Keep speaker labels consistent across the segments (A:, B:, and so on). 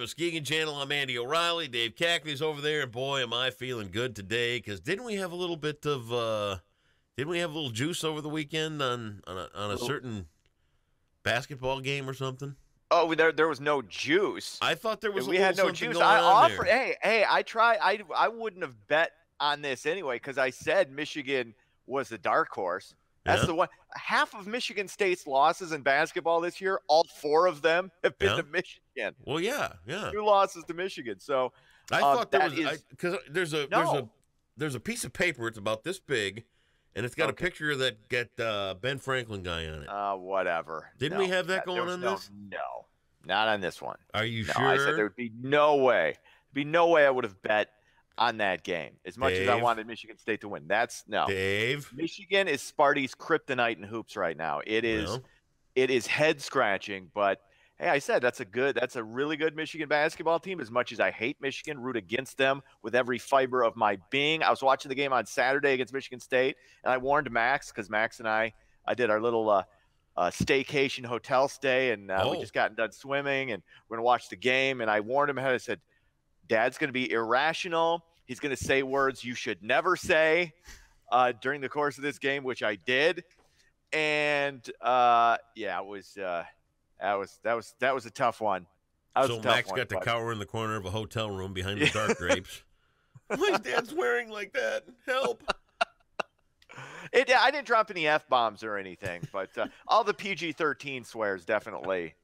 A: Muskegon Channel. I'm Andy O'Reilly. Dave Cackney's over there, and boy, am I feeling good today. Because didn't we have a little bit of, didn't we have a little juice over the weekend on a certain basketball game or something?
B: Oh, there was no juice.
A: I thought there was.
B: We had no juice. I offered. Hey, I tried. I wouldn't have bet on this anyway because I said Michigan was the dark horse. That's the one. Half of Michigan State's losses in basketball this year, all 4 of them have been to Michigan.
A: Well, yeah.
B: 2 losses to Michigan. So
A: I thought there was because there's a piece of paper. It's about this big, and it's got a picture of that Ben Franklin guy on it.
B: Whatever.
A: Didn't we have that going on this?
B: No, not on this one.
A: Are you sure?
B: I said there would be no way. I would have bet on that game as much as I wanted Michigan State to win.
A: Dave.
B: Michigan is Sparty's kryptonite in hoops right now. It is head scratching, but hey, I said that's a really good Michigan basketball team. As much as I hate Michigan, root against them with every fiber of my being. I was watching the game on Saturday against Michigan State, and I warned Max because Max and I did our little staycation hotel stay, and we just gotten done swimming, and we're gonna watch the game. And I warned him ahead. I said, Dad's going to be irrational. He's going to say words you should never say during the course of this game, which I did. And it was that was a tough one.
A: So Max got to cower in the corner of a hotel room behind the dark drapes. Why is Dad swearing like that? Help!
B: I didn't drop any F-bombs or anything, but all the PG-13 swears definitely.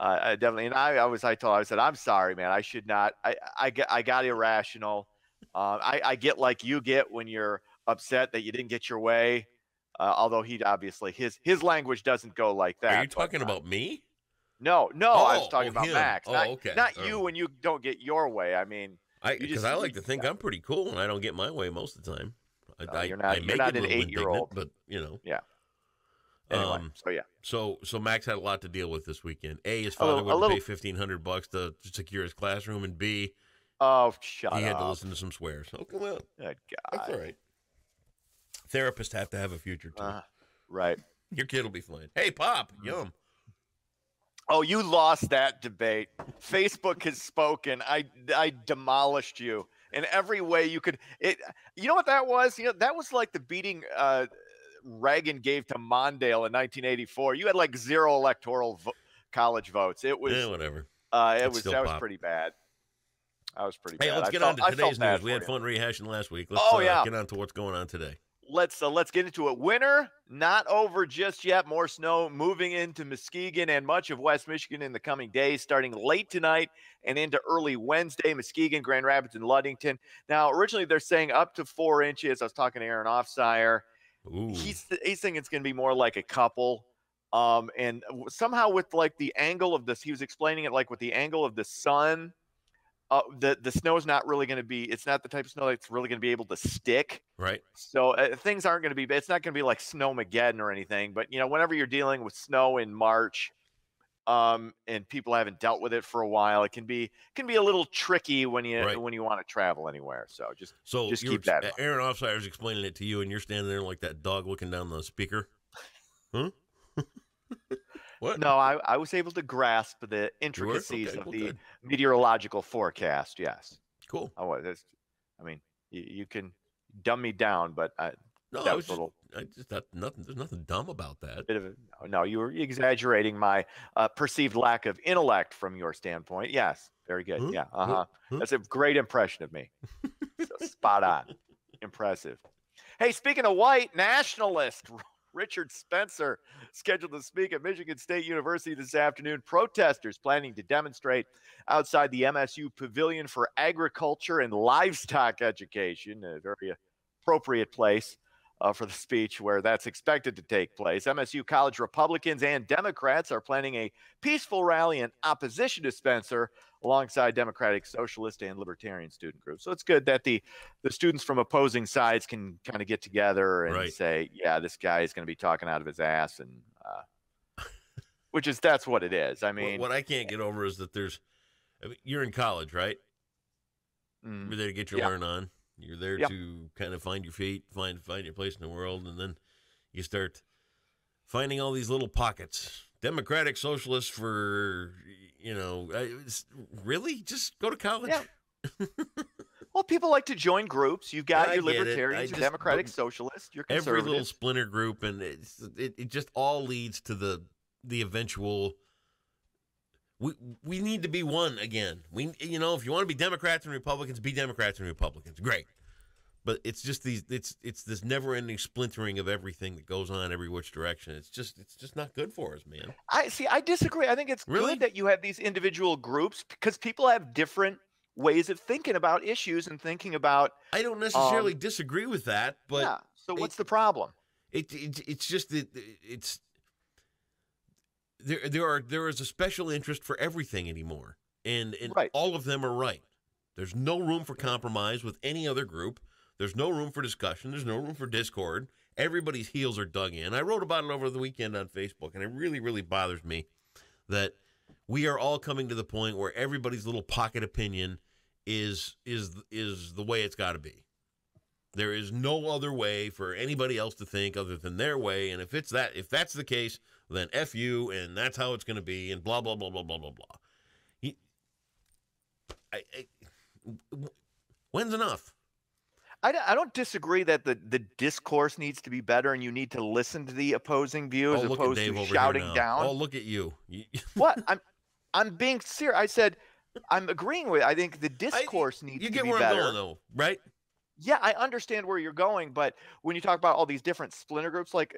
B: Definitely, and I said, I'm sorry, man. I should not. I got irrational. I get like you get when you're upset that you didn't get your way. Although he obviously his language doesn't go like that.
A: Are you talking about me?
B: No, I was talking about
A: him.
B: Max.
A: Okay.
B: Not you when you don't get your way. I mean,
A: because I like to think I'm pretty cool and I don't get my way most of the time.
B: You're not an 8-year-old,
A: but you know.
B: Yeah. Anyway,
A: So Max had a lot to deal with this weekend. A, his father would pay $1,500 to secure his classroom, and B,
B: he
A: had to listen to some swears. Oh, come on.
B: Good God.
A: That's all right. Therapists have to have a future too.
B: Right.
A: Your kid will be fine. Hey, Pop, yum.
B: Oh, you lost that debate. Facebook has spoken. I demolished you in every way you could. You know what that was? That was like the beating Reagan gave to Mondale in 1984. You had like 0 electoral college votes. It was
A: whatever.
B: That was pretty bad.
A: Hey, let's get on to today's news. We had fun rehashing last week. Let's get on to what's going on today.
B: Let's get into it. Winter not over just yet. More snow moving into Muskegon and much of West Michigan in the coming days, starting late tonight and into early Wednesday. Muskegon, Grand Rapids, and Ludington. Now, originally they're saying up to 4 inches. I was talking to Aaron Offsire. He's thinking it's going to be more like a couple. And somehow with like the angle of this, he was explaining it like with the angle of the sun, the snow is not really going to be, it's not the type of snow that's really going to be able to stick.
A: Right.
B: So things aren't going to be, it's not going to be like Snowmageddon or anything, but whenever you're dealing with snow in March, and people haven't dealt with it for a while, it can be a little tricky when you want to travel anywhere. So just keep that.
A: Aaron Offsire is explaining it to you, and you're standing there like that dog looking down the speaker. Huh? What?
B: No, I was able to grasp the intricacies of the meteorological forecast. Yes.
A: Cool.
B: I mean, you can dumb me down, but
A: there's nothing dumb about that.
B: No, you were exaggerating my perceived lack of intellect from your standpoint. Yes, very good. Yeah, that's a great impression of me. So spot on, impressive. Hey, speaking of white nationalist, Richard Spencer scheduled to speak at Michigan State University this afternoon. Protesters planning to demonstrate outside the MSU Pavilion for Agriculture and Livestock Education, a very appropriate place for the speech where that's expected to take place. MSU College Republicans and Democrats are planning a peaceful rally in opposition to Spencer alongside Democratic, Socialist, and Libertarian student groups. So it's good that the students from opposing sides can kind of get together and say, yeah, this guy is going to be talking out of his ass, and that's what it is. I mean,
A: what I can't get over is that you're in college, right? You're there to get your learn on. You're there to kind of find your feet, find your place in the world, and then you start finding all these little pockets Democratic Socialists for, really? Just go to college.
B: Yeah. Well, people like to join groups. You've got your Libertarians, your Democratic Socialists, your Conservatives.
A: Every little splinter group, and it just all leads to the eventual. We need to be one again. If you want to be Democrats and Republicans, be Democrats and Republicans. Great. But it's just it's this never-ending splintering of everything that goes on every which direction. It's just not good for us, man.
B: I disagree. I think it's good that you have these individual groups because people have different ways of thinking about issues and thinking about.
A: I don't necessarily disagree with that, but
B: yeah. So what's the problem?
A: It's just that it's there is a special interest for everything anymore, and
B: right.
A: all of them are right. There's no room for compromise with any other group. There's no room for discussion. There's no room for discord. Everybody's heels are dug in. I wrote about it over the weekend on Facebook, and it really, really bothers me that we are all coming to the point where everybody's little pocket opinion is the way it's got to be. There is no other way for anybody else to think other than their way, and if that's the case, then F you, and that's how it's going to be, and blah, blah, blah, blah, blah, blah, blah. When's enough?
B: I don't disagree that the discourse needs to be better and you need to listen to the opposing view as opposed to shouting down.
A: Oh, look at you.
B: What? I'm being serious. I said I'm agreeing with. I think the discourse needs to be better. You get where I'm going,
A: though, right?
B: Yeah, I understand where you're going, but when you talk about all these different splinter groups, like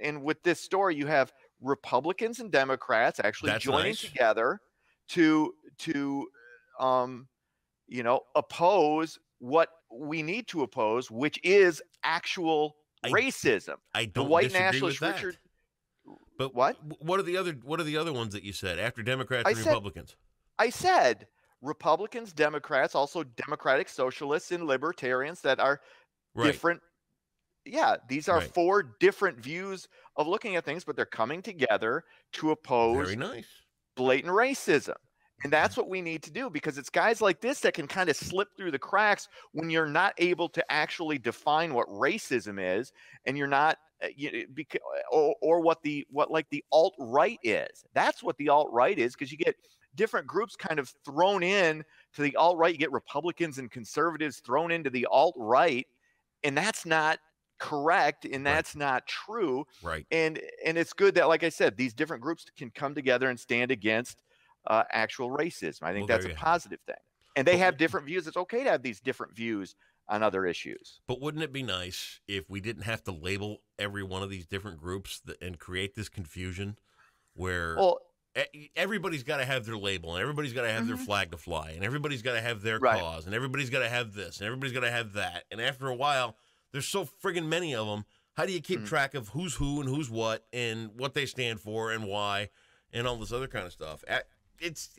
B: in with this story, you have Republicans and Democrats actually joining together to oppose what we need to oppose, which is actual racism.
A: I don't
B: the white
A: disagree
B: nationalist
A: with that.
B: Richard.
A: But
B: what
A: are the other ones that you said after Democrats and Republicans?
B: I said Republicans, Democrats, also Democratic Socialists and Libertarians that are different. Yeah, these are four different views of looking at things, but they're coming together to oppose blatant racism. And that's what we need to do, because it's guys like this that can kind of slip through the cracks when you're not able to actually define what racism is, and you're not or what the alt-right is. That's what the alt-right is, because you get different groups kind of thrown in to the alt-right. You get Republicans and conservatives thrown into the alt-right, and that's not correct, and that's not true.
A: Right.
B: And it's good that, like I said, these different groups can come together and stand against actual racism. I think that's a positive thing. And they have different views. It's okay to have these different views on other issues.
A: But wouldn't it be nice if we didn't have to label every one of these different groups and create this confusion where everybody's got to have their label, and everybody's got to have their flag to fly, and everybody's got to have their cause, and everybody's got to have this, and everybody's got to have that. And after a while, there's so friggin' many of them. How do you keep track of who's who and who's what and what they stand for and why and all this other kind of stuff? It's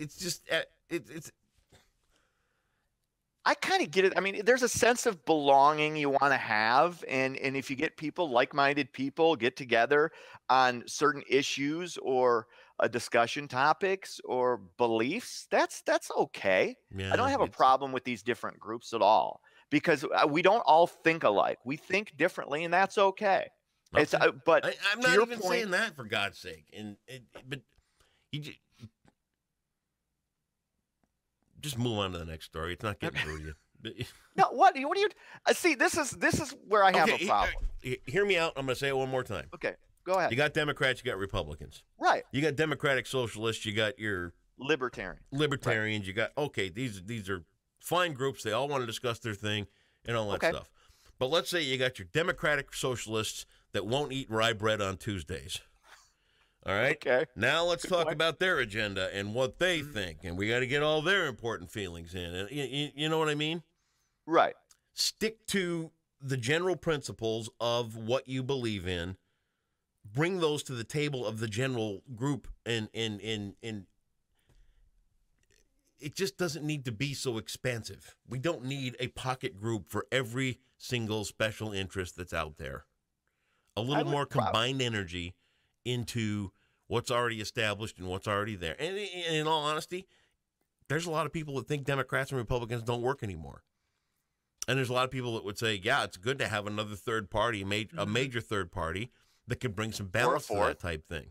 B: I kind of get it. I mean, there's a sense of belonging you want to have, and if you get people, like-minded people, get together on certain issues or discussion topics or beliefs, that's okay. I don't have a problem with these different groups at all, because we don't all think alike. We think differently, and that's okay. It's but
A: I'm not even saying that, for God's sake. But you just move on to the next story. It's not getting through you.
B: No, what do you see? This is where I have a problem.
A: Hear me out. I'm going to say it one more time.
B: Okay, go ahead.
A: You got Democrats, you got Republicans.
B: Right.
A: You got Democratic Socialists, you got your
B: Libertarians.
A: Right. You got these are fine groups. They all want to discuss their thing and all that stuff. But let's say you got your Democratic Socialists that won't eat rye bread on Tuesdays. All right.
B: Okay.
A: Now let's talk about their agenda and what they think, and we got to get all their important feelings in. And you know what I mean?
B: Right.
A: Stick to the general principles of what you believe in. Bring those to the table of the general group, and it just doesn't need to be so expansive. We don't need a pocket group for every single special interest that's out there. A little more combined energy into what's already established and what's already there. And in all honesty, there's a lot of people that think Democrats and Republicans don't work anymore. And there's a lot of people that would say, yeah, it's good to have another third party, a major third party that could bring some balance to that type thing.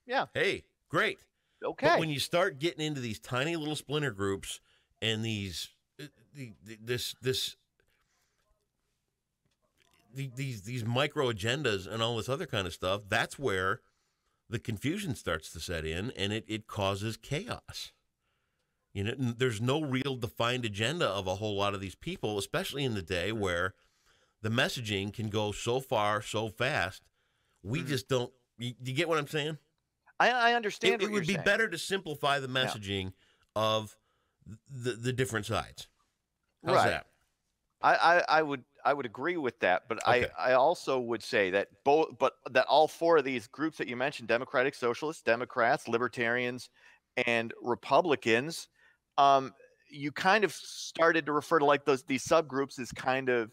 B: Yeah.
A: Hey, great.
B: Okay.
A: But when you start getting into these tiny little splinter groups and these micro agendas and all this other kind of stuff, that's where the confusion starts to set in, and it causes chaos. You know, there's no real defined agenda of a whole lot of these people, especially in the day where the messaging can go so far, so fast. We just don't. You get what I'm saying?
B: I understand.
A: It would be better to simplify the messaging of the different sides. How's that?
B: I would agree with that, but
A: Okay.
B: I also would say that that all four of these groups that you mentioned, Democratic Socialists, Democrats, Libertarians, and Republicans, you kind of started to refer to like these subgroups as kind of,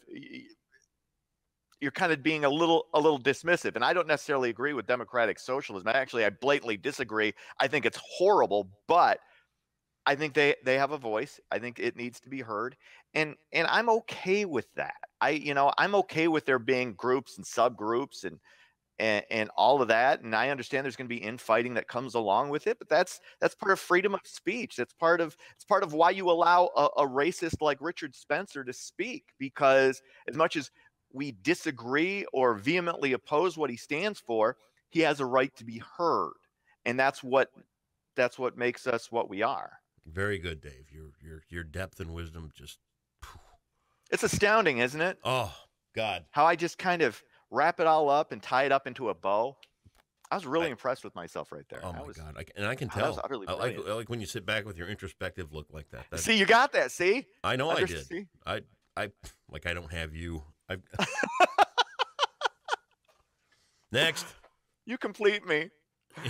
B: you're kind of being a little dismissive. And I don't necessarily agree with Democratic Socialism. I blatantly disagree. I think it's horrible, but I think they have a voice. I think it needs to be heard. And I'm okay with that. I'm okay with there being groups and subgroups and all of that. And I understand there's going to be infighting that comes along with it, but that's part of freedom of speech. It's part of why you allow a racist like Richard Spencer to speak, because as much as we disagree or vehemently oppose what he stands for, he has a right to be heard. And that's what makes us what we are.
A: Very good, Dave. Your depth and wisdom just.
B: It's astounding, isn't it?
A: Oh, God.
B: How I just kind of wrap it all up and tie it up into a bow. I was really impressed with myself right there.
A: Oh, my God. I can tell. I like when you sit back with your introspective look like that.
B: See, you got that. See?
A: I know I did. See? I like I don't have you. Next.
B: You complete me.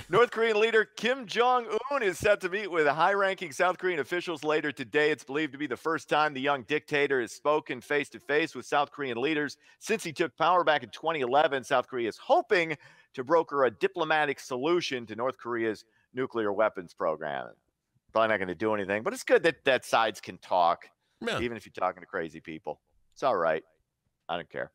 B: North Korean leader Kim Jong-un is set to meet with high-ranking South Korean officials later today. It's believed to be the first time the young dictator has spoken face-to-face with South Korean leaders since he took power back in 2011. South Korea is hoping to broker a diplomatic solution to North Korea's nuclear weapons program. Probably not going to do anything, but it's good that sides can talk, even if you're talking to crazy people. It's all right. I don't care.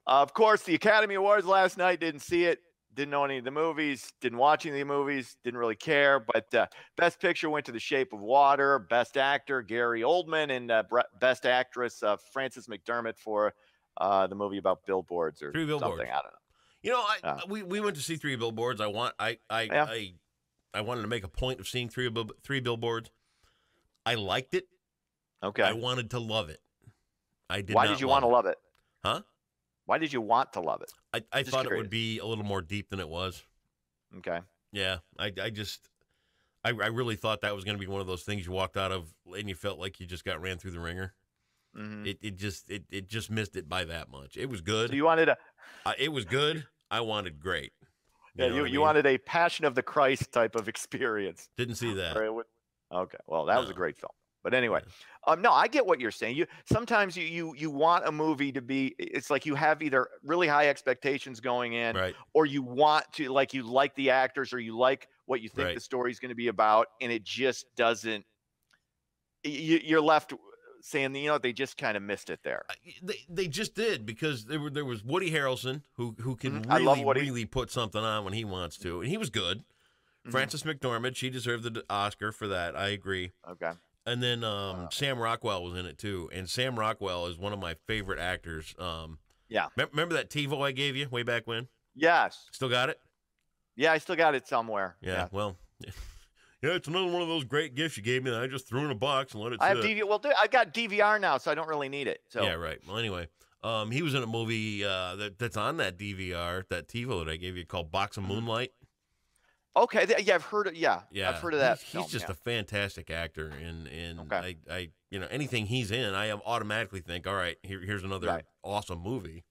B: Of course, the Academy Awards last night, didn't see it. Didn't know any of the movies, didn't watch any of the movies, didn't really care. But Best Picture went to The Shape of Water, Best Actor, Gary Oldman, and Best Actress, Frances McDermott for the movie about billboards or
A: Three Billboards.
B: Something. I don't know.
A: You know, we went to see Three Billboards. I wanted to make a point of seeing Three Billboards. I liked it.
B: Okay.
A: I wanted to love it. I did.
B: Why did you want to love it?
A: Huh?
B: Why did you want to love it?
A: I thought it would be a little more deep than it was.
B: Okay.
A: Yeah. I really thought that was going to be one of those things you walked out of and you felt like you just got ran through the ringer. Mm-hmm. It just missed it by that much. It was good.
B: So you wanted
A: it was good. I wanted great.
B: You wanted a Passion of the Christ type of experience.
A: Didn't see that.
B: Okay. Well, that was a great film. But anyway, no, I get what you're saying. Sometimes you want a movie to be. It's like you have either really high expectations going in,
A: right,
B: or you want to you like the actors, or you like what you think the story's going to be about, and it just doesn't. You're left saying, they just kind of missed it there.
A: They just did, because there was Woody Harrelson who can really put something on when he wants to, and he was good. Mm-hmm. Frances McDormand, she deserved the Oscar for that. I agree.
B: Okay.
A: And then Sam Rockwell was in it too, and Sam Rockwell is one of my favorite actors.
B: Yeah.
A: Remember that TiVo I gave you way back when?
B: Yes.
A: Still got it?
B: Yeah, I still got it somewhere.
A: Yeah. Well, yeah, it's another one of those great gifts you gave me that I just threw in a box and let it sit.
B: I have DVR. Well, I got DVR now, so I don't really need it. So.
A: Yeah, right. Well, anyway, he was in a movie that's on that DVR, that TiVo that I gave you, called Box of Moonlight.
B: Okay, yeah, I've heard it. Yeah, I've heard of that.
A: He's just a fantastic actor, and
B: okay.
A: I anything he's in, I automatically think, all right, here's another awesome movie,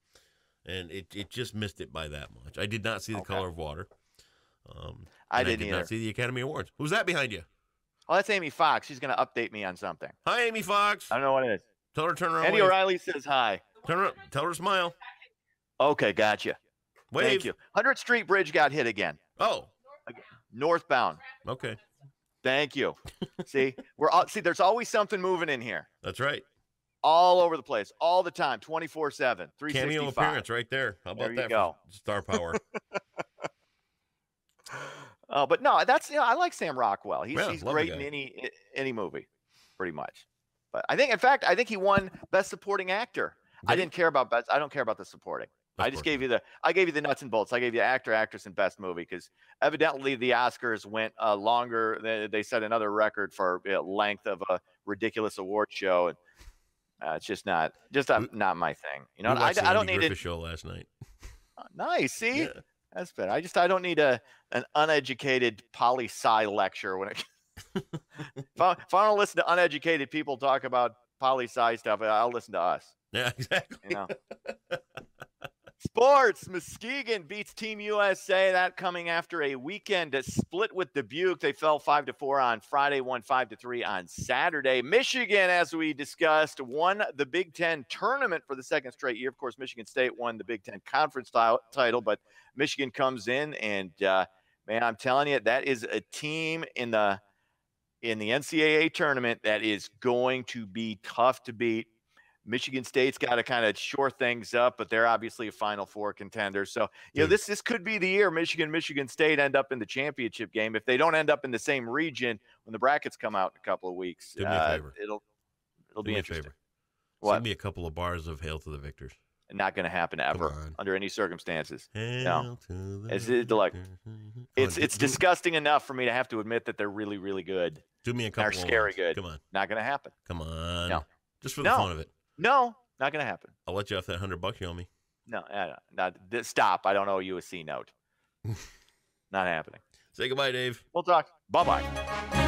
A: and it just missed it by that much. I did not see The Color of Water.
B: I did
A: not see the Academy Awards. Who's that behind you?
B: Oh, that's Amy Fox. She's going to update me on something.
A: Hi, Amy Fox.
B: I don't know what it is.
A: Tell her to turn around.
B: Andy O'Reilly says hi.
A: Turn around. Tell her to smile.
B: Okay, gotcha.
A: Wave.
B: Thank you. 100th Street Bridge got hit again.
A: Oh.
B: Northbound.
A: Okay.
B: Thank you. See, there's always something moving in here.
A: That's right.
B: All over the place, all the time, 24/7, 365.
A: Cameo appearance right there. How about that?
B: Go.
A: Star power.
B: But no, that's I like Sam Rockwell. He's
A: Yeah,
B: he's
A: love the
B: great in
A: guy.
B: any movie, pretty much. But I think, in fact, I think he won Best Supporting Actor. I
A: Did he?
B: didn't care about best. I don't care about the supporting.
A: Of
B: I just
A: course
B: gave
A: not.
B: you the nuts and bolts. I gave you actor, actress, and best movie because evidently the Oscars went longer. They set another record for length of a ridiculous award show, and it's just not
A: We,
B: not my thing. You know,
A: we watched the
B: I
A: Andy
B: don't need
A: Griffith
B: it.
A: show last night.
B: Nice, see,
A: Yeah.
B: that's better. I don't need an uneducated poli sci lecture when it. If I want to listen to uneducated people talk about poli sci stuff, I'll listen to us.
A: Yeah, exactly.
B: You know. Sports, Muskegon beats Team USA. That coming after a weekend to split with Dubuque. They fell 5-4 on Friday, won 5-3 on Saturday. Michigan, as we discussed, won the Big Ten tournament for the second straight year. Of course, Michigan State won the Big Ten conference title, but Michigan comes in and, man, I'm telling you, that is a team in the NCAA tournament that is going to be tough to beat. Michigan State's got to kind of shore things up, but they're obviously a Final Four contender. So, this could be the year Michigan State end up in the championship game. If they don't end up in the same region when the brackets come out in a couple of weeks,
A: Do me a favor.
B: It'll
A: Do
B: be
A: me
B: interesting.
A: a favor.
B: What?
A: Sing me a couple of bars of "Hail to the Victors."
B: Not going to happen ever
A: on.
B: under any circumstances.
A: Hail
B: No.
A: to the
B: It's like
A: victors.
B: it's disgusting enough for me to have to admit that they're really, really good.
A: Do me a couple.
B: They're scary
A: of
B: good.
A: Come on.
B: Not going to happen.
A: Come on.
B: No.
A: Just for the
B: No.
A: fun of it.
B: No, not going to happen.
A: I'll let you off that $100 you owe me.
B: No, stop. I don't owe you a C note. Not happening.
A: Say goodbye, Dave.
B: We'll talk. Bye-bye.